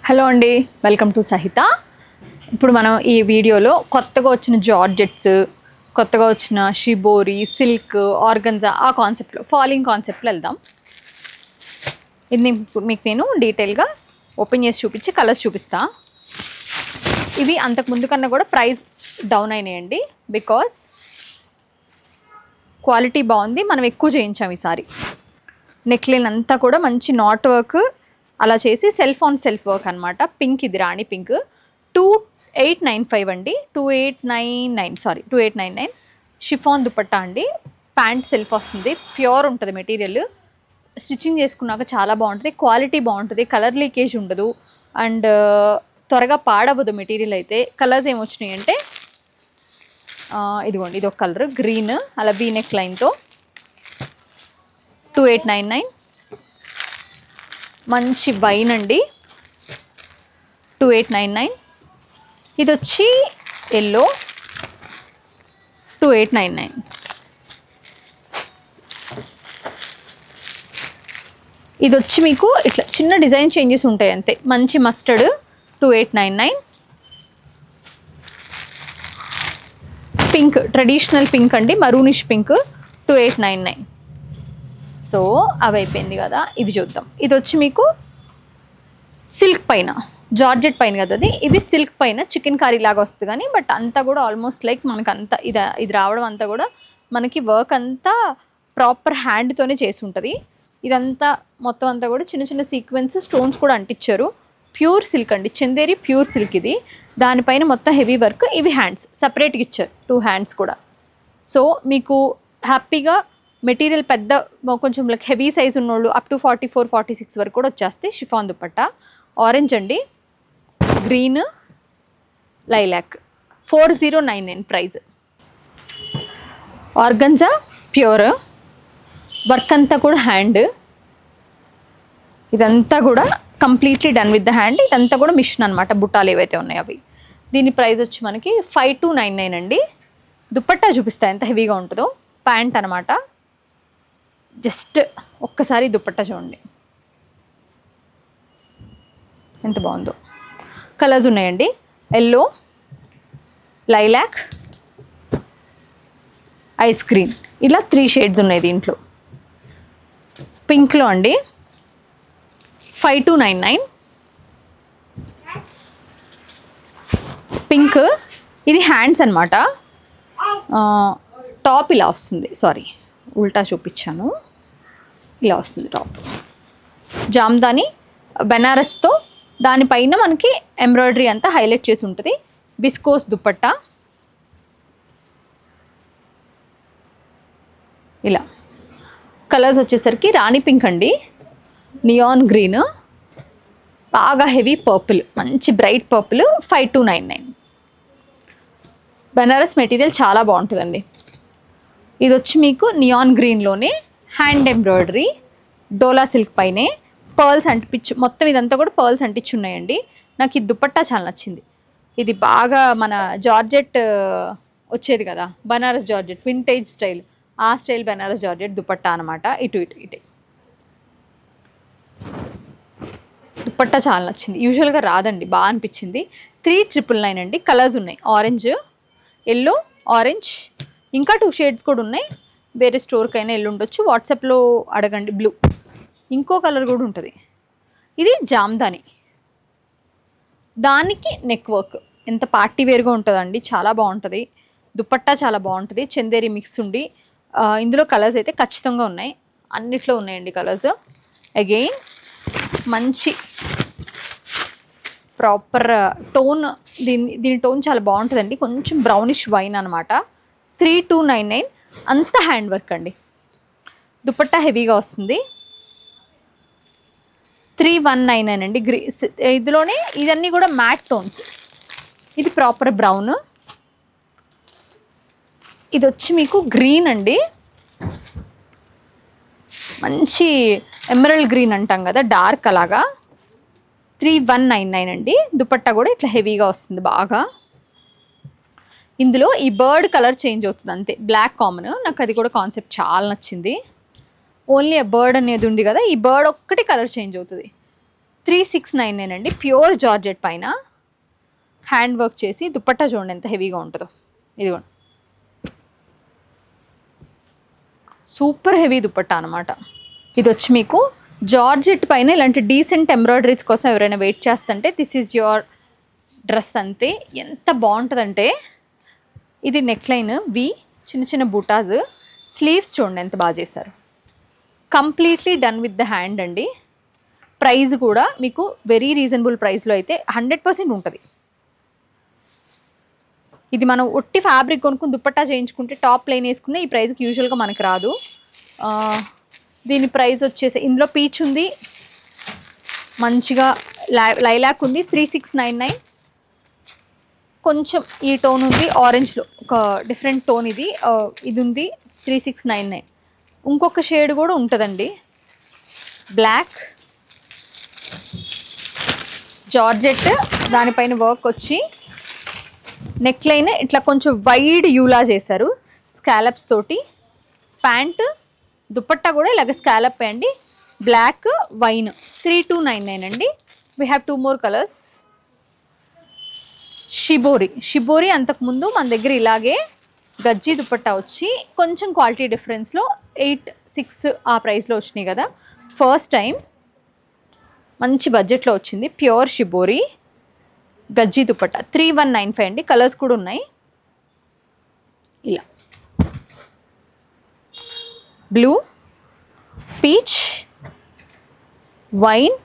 Hello అండి, welcome to సహిత. ఇప్పుడు మనం ఈ వీడియోలో కొత్తగా వచ్చిన జార్జెట్స్, కొత్తగా వచ్చిన షిబోరి, సిల్క్, ఆర్గంజా ఆ కాన్సెప్ట్లో, ఫాలింగ్ కాన్సెప్ట్లో వెళ్దాం. ఇది మీకు నేను డీటెయిల్గా ఓపెన్ చేసి చూపించి కలర్స్ చూపిస్తా. ఇవి అంతకుముందు కన్నా కూడా ప్రైస్ డౌన్ అయినాయండి, బికాస్ క్వాలిటీ బాగుంది. మనం ఎక్కువ చేయించాం ఈసారి. నెక్లైన్ అంతా కూడా మంచి నాట్ వర్క్ అలా చేసి సెల్ఫ్ ఆన్ సెల్ఫ్ వర్క్ అనమాట. పింక్, ఇది రాణి పింక్. 2895 అండి, 2899 షిఫాన్ దుపట్టా అండి. ప్యాంట్ సెల్ఫ్ వస్తుంది, ప్యూర్ ఉంటుంది మెటీరియల్. స్టిచ్చింగ్ చేసుకున్నాక చాలా బాగుంటుంది, క్వాలిటీ బాగుంటుంది, కలర్ లీకేజ్ ఉండదు అండ్ త్వరగా పాడవదు మెటీరియల్ అయితే. కలర్స్ ఏమొచ్చినాయి అంటే ఇదిగోండి, ఇది ఒక కలర్ గ్రీన్, అలా వీ నెక్ లైన్తో 2899. మంచి వైన్ అండి, 2899. ఇది వచ్చి ఎల్లో, 2899. ఇది వచ్చి మీకు ఇట్లా చిన్న డిజైన్ చేంజెస్ ఉంటాయి అంతే. మంచి మస్టర్డ్, 2899. పింక్, ట్రెడిషనల్ పింక్ అండి, మరూనిష్ పింక్, 2899. సో అవి అయిపోయింది కదా, ఇవి చూద్దాం. ఇది వచ్చి మీకు సిల్క్ పైన, జార్జెట్ పైన కదా అది. ఇది సిల్క్ పైన చికెన్ కర్రీ లాగా వస్తుంది కానీ, బట్ అంతా కూడా ఆల్మోస్ట్ లైక్ మనకు అంతా ఇది రావడం అంతా కూడా మనకి వర్క్ అంతా ప్రాపర్ హ్యాండ్తోనే చేసి ఉంటుంది. ఇదంతా మొత్తం అంతా కూడా చిన్న చిన్న సీక్వెన్స్ స్టోన్స్ కూడా అంటించారు. ప్యూర్ సిల్క్ అండి, చందేరి ప్యూర్ సిల్క్ ఇది. దానిపైన మొత్తం హెవీ వర్క్. ఇవి హ్యాండ్స్ సపరేట్గా ఇచ్చారు, 2 హ్యాండ్స్ కూడా. సో మీకు హ్యాపీగా మెటీరియల్ పెద్ద కొంచెం లైక్ హెవీ సైజ్ ఉన్నోళ్ళు అప్ టు 44, 46 వరకు కూడా వచ్చేస్తాయి. షిఫాన్ దుపట్టా ఆరెంజ్ అండి, green, lilac, 4099 price. Organza pure work అంతా కూడా హ్యాండ్. ఇదంతా కూడా completely done with the hand. ఇదంతా కూడా మిషన్ అనమాట, బుట్టాలు ఏవైతే ఉన్నాయో అవి. దీని ప్రైస్ వచ్చి మనకి 5299 అండి. దుపట్టా చూపిస్తా ఎంత హెవీగా ఉంటుందో. ప్యాంట్ అనమాట. జస్ట్ ఒక్కసారి దుపట్టా చూడండి ఎంత బాగుందో. కలర్స్ ఉన్నాయండి, ఎల్లో, లైలాక్, ఐస్ క్రీమ్, ఇలా 3 షేడ్స్ ఉన్నాయి దీంట్లో. పింక్లో అండి 5299. పింక్, ఇది హ్యాండ్స్ అనమాట. టాప్ ఇలా వస్తుంది, సారీ ఉల్టా చూపించాను. ఇలా వస్తుంది టాప్. జామ్దాని బెనారస్తో దానిపైన మనకి ఎంబ్రాయిడరీ అంతా హైలైట్ చేసి ఉంటుంది. బిస్కోస్ దుపట్టా ఇలా. కలర్స్ వచ్చేసరికి రాణి పింక్ అండి, నియాన్ గ్రీన్, బాగా హెవీ పర్పుల్, మంచి బ్రైట్ పర్పుల్, 5299. బెనారస్ మెటీరియల్ చాలా బాగుంటుందండి. ఇది వచ్చి మీకు నియాన్ గ్రీన్లోనే హ్యాండ్ ఎంబ్రాయిడరీ, డోలా సిల్క్ పైనే పర్ల్స్ అంటిపించు, మొత్తం ఇదంతా కూడా పర్ల్స్ అంటించి ఉన్నాయండి. నాకు ఈ దుపట్టా చాలా నచ్చింది. ఇది బాగా మన జార్జెట్ వచ్చేది కదా, బనారస్ జార్జెట్ వింటేజ్ స్టైల్, ఆ స్టైల్ బనారస్ జార్జెట్ దుపట్టా అనమాట. ఇటు దుపట్టా చాలా నచ్చింది. యూజువల్గా రాదండి, బాగా అనిపించింది. 3999 అండి. కలర్స్ ఉన్నాయి, ఆరెంజ్, ఎల్లో, ఆరెంజ్, ఇంకా 2 షేడ్స్ కూడా ఉన్నాయి. వేరే స్టోర్కైనా వెళ్ళి ఉండొచ్చు, వాట్సాప్లో అడగండి. బ్లూ, ఇంకో కలర్ కూడా ఉంటుంది. ఇది జామ్దాని, దానికి నెక్ వర్క్ ఎంత పార్టీ వేర్గా ఉంటుందండి, చాలా బాగుంటుంది. దుపట్టా చాలా బాగుంటుంది, చందేరి మిక్స్ ఉండి. ఇందులో కలర్స్ అయితే ఖచ్చితంగా ఉన్నాయి, అన్నిట్లో ఉన్నాయండి కలర్స్. అగైన్ మంచి ప్రాపర్ టోన్, దీని టోన్ చాలా బాగుంటుందండి. కొంచెం బ్రౌనిష్ వైన్ అనమాట. 3299. అంత హ్యాండ్ వర్క్ అండి. దుపట్టా హెవీగా వస్తుంది. 3199 అండి. ఇందులోనే ఇదన్నీ కూడా మ్యాట్ టోన్స్. ఇది ప్రాపర్ బ్రౌన్. ఇది వచ్చి మీకు గ్రీన్ అండి, మంచి ఎమరల్డ్ గ్రీన్ అంటాం కదా, డార్క్ అలాగా. 3199 అండి. దుపట్టా కూడా ఇట్లా హెవీగా వస్తుంది బాగా. ఇందులో ఈ బర్డ్ కలర్ చేంజ్ అవుతుంది అంతే, బ్లాక్ కామన్. నాకు అది కూడా కాన్సెప్ట్ చాలా నచ్చింది. ఓన్లీ ఆ బర్డ్ అనేది ఉంది కదా, ఈ బర్డ్ ఒక్కటి కలర్ చేంజ్ అవుతుంది. 3699 అండి. ప్యూర్ జార్జెట్ పైన హ్యాండ్ వర్క్ చేసి దుపట్టా చూడండి ఎంత హెవీగా ఉంటుందో. ఇదిగోండి సూపర్ హెవీ దుపట్టా అనమాట. ఇది వచ్చి మీకు జార్జెట్ పైన ఇలాంటి డీసెంట్ ఎంబ్రాయిడరీస్ కోసం ఎవరైనా వెయిట్ చేస్తుంటే దిస్ ఈజ్ యువర్ డ్రెస్ అంతే. ఎంత బాగుంటుందంటే ఇది నెక్లైన్ వి, చిన్న చిన్న బూటాస్, స్లీవ్స్ చూడండి ఎంత బాగా చేశారు. Completely done with the hand అండి. ప్రైస్ కూడా మీకు వెరీ రీజనబుల్ ప్రైస్లో అయితే 100% ఉంటుంది. ఇది మనం ఒట్టి ఫ్యాబ్రిక్ కొనుక్కుని దుపట్టా చేయించుకుంటే టాప్ ప్లెయిన్ వేసుకున్న ఈ ప్రైస్కి యూజువల్గా మనకు రాదు. దీని ప్రైస్ వచ్చేసి ఇందులో పీచ్ ఉంది, మంచిగా లైలాక్ ఉంది 3699. కొంచెం ఈ టోన్ ఉంది, ఆరెంజ్లో ఒక డిఫరెంట్ టోన్ ఇది ఉంది 3699. ఇంకొక షేడ్ కూడా ఉంటుందండి బ్లాక్ జార్జెట్, దానిపైన వర్క్ వచ్చి నెక్ లైన్ ఇట్లా కొంచెం వైడ్ యూలా చేశారు స్కాలప్స్ తోటి. ప్యాంట్ దుపట్టా కూడా ఇలాగ స్కాలప్ అండి. బ్లాక్ వైన్ 3299 అండి. We have 2 more colours. Shibori అంతకుముందు మన దగ్గర ఇలాగే గజ్జీ దుపట్టా వచ్చి కొంచెం క్వాలిటీ డిఫరెన్స్లో 8-6 ఆ ప్రైస్లో వచ్చినాయి కదా. ఫస్ట్ టైం మంచి బడ్జెట్లో వచ్చింది ప్యూర్ షిబోరి గజ్జీ దుపట్టా 3195 అండి. కలర్స్ కూడా ఉన్నాయి. ఇలా blue, peach, wine,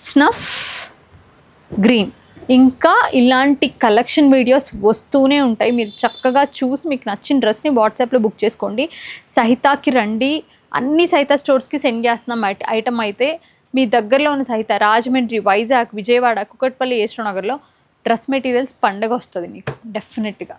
snuff, green. ఇంకా ఇలాంటి కలెక్షన్ వీడియోస్ వస్తూనే ఉంటాయి. మీరు చక్కగా చూసి మీకు నచ్చిన డ్రెస్ని వాట్సాప్లో బుక్ చేసుకోండి. సహితాకి రండి. అన్ని సహిత స్టోర్స్కి సెండ్ చేస్తున్నాం ఐటమ్ అయితే. మీ దగ్గరలో ఉన్న సహిత రాజమండ్రి, వైజాగ్, విజయవాడ, కుకట్పల్లి, ఏస్ట్రో నగర్లో డ్రెస్ మెటీరియల్స్ పండగ వస్తుంది మీకు డెఫినెట్గా.